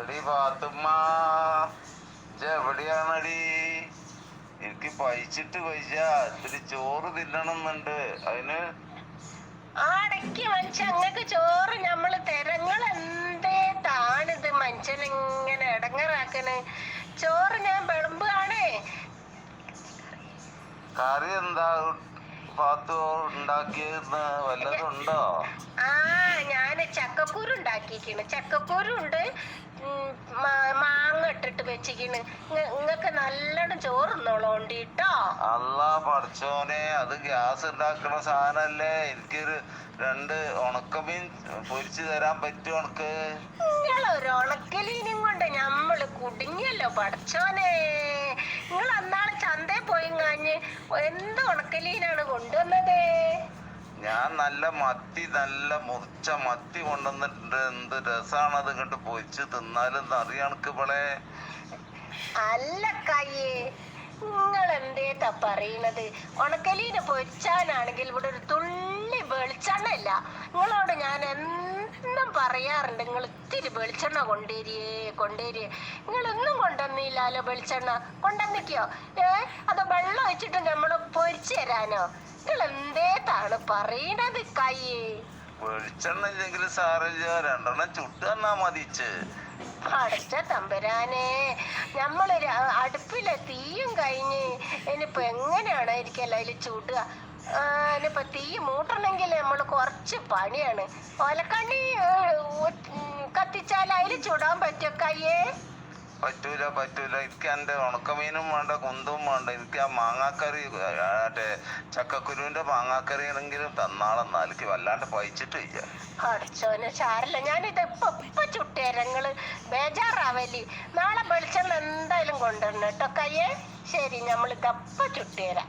എടി പാത്തുമ്മ എവിടെയാണടി? എനിക്ക് പൈച്ചിട്ട് പൈസ ഇത്തിരി ചോറ് തിന്നണമെന്നുണ്ട്. അതിന് ആടക്ക് മനുഷ്യ അങ്ങക്ക് ചോറ് ഞമ്മള് തരങ്ങൾ എന്തേ താണിത് മനുഷ്യനിങ്ങനെ ഇടങ്ങറാക്കണ്. ചോറ് ഞാൻ വിളമ്പാണേ. കറി എന്താ പാത്തു ഉണ്ടാക്കിയെന്ന് വല്ലതുണ്ടോ? ഞാന് ചക്കക്കുരു ഉണ്ടാക്കിക്കണ്. ചക്കക്കുരു ഉണ്ട്, മാങ്ങ ഇട്ടിട്ട് വെച്ചിക്കണ്. നിങ്ങക്ക് നല്ലോണം ചോറുന്നോളോണ്ടിട്ടോ. അല്ലാ പഠിച്ചോനെ, അത് ഗ്യാസ് ഉണ്ടാക്കണ സാധനല്ലേ. എനിക്കൊരു 2 ഉണക്കമീൻ പൊരിച്ചു തരാൻ പറ്റുമോ? ഉണക്ക് നിങ്ങളൊരു ഉണക്കലീനും കൊണ്ട് ഞമ്മള് കുടുങ്ങിയല്ലോ പഠിച്ചോനെ. നിങ്ങൾ അന്നാള് ചന്തയിൽ പോയി കാഞ്ഞ് എന്ത് ഉണക്കലീനാണ് കൊണ്ടുവന്നത്? ഞാൻ നല്ല മുറിച്ച മത്തി കൊണ്ടുവന്നിട്ടുണ്ട്. എന്ത് രസാണത് കണ്ട് പൊരിച്ച് തിന്നാലും അറിയണക്ക് ഇവളെ. അല്ല കയ്യേ, നിങ്ങൾ എന്തേട്ടാ പറയണത്? ഉണക്കലീന് പൊരിച്ചാനാണെങ്കിൽ ഇവിടെ ഒരു തുള്ളി വെളിച്ചെണ്ണ ഇല്ല. നിങ്ങളോട് ഞാൻ എന്നും പറയാറുണ്ട്, നിങ്ങൾ ഇത്തിരി വെളിച്ചെണ്ണ കൊണ്ടേരിയേ. നിങ്ങളൊന്നും കൊണ്ടുവന്നില്ലല്ലോ. വെളിച്ചെണ്ണ കൊണ്ടുവന്നിക്കോ? അതോ വെള്ളം ഒഴിച്ചിട്ട് നമ്മൾ പൊരിച്ചു തരാനോ? നിങ്ങൾ എന്തേട്ടാണ് പറയണത് കയ്യേ? വെളിച്ചെണ്ണ ഇല്ലെങ്കിലും സാറില്ല, 2 ചുട്ട് തന്നാ മതിച്ച്. അടച്ച തമ്പരാനെ, നമ്മള് അടുപ്പിലെ തീയും കഴിഞ്ഞ് ഇനിയിപ്പോ എങ്ങനെയാണ് ഇരിക്കല്ലോ അതിൽ ചൂടുക. ഇനിയിപ്പോ തീ മൂട്ടണമെങ്കിൽ നമ്മൾ കുറച്ച് പണിയാണ്. ഒലക്കണ്ണി കത്തിച്ചാൽ അതിൽ ചുടാൻ പറ്റുമോ കയ്യേ? പറ്റൂല. എനിക്ക് എന്റെ ഉണക്കമീനും വേണ്ട, കുന്തും വേണ്ട. എനിക്ക് ആ മാങ്ങാക്കറി, മറ്റേ ചക്കക്കുരുവിന്റെ മാങ്ങാക്കറി ആണെങ്കിലും തന്നാളെന്നാൽ എനിക്ക് വല്ലാണ്ട് പഴിച്ചിട്ട് ഇല്ല. അടച്ചോനെ സാരല്ല, ഞാനിത് ഇപ്പൊ ചുട്ടേരാ. നിങ്ങള് ബേജാറാവല്ലേ. നാളെ വെളിച്ചെണ്ണ എന്തായാലും കൊണ്ടുവരണം കേട്ടോ കയ്യേ. ശരി, നമ്മൾ ഇതപ്പ ചുട്ടേരാം.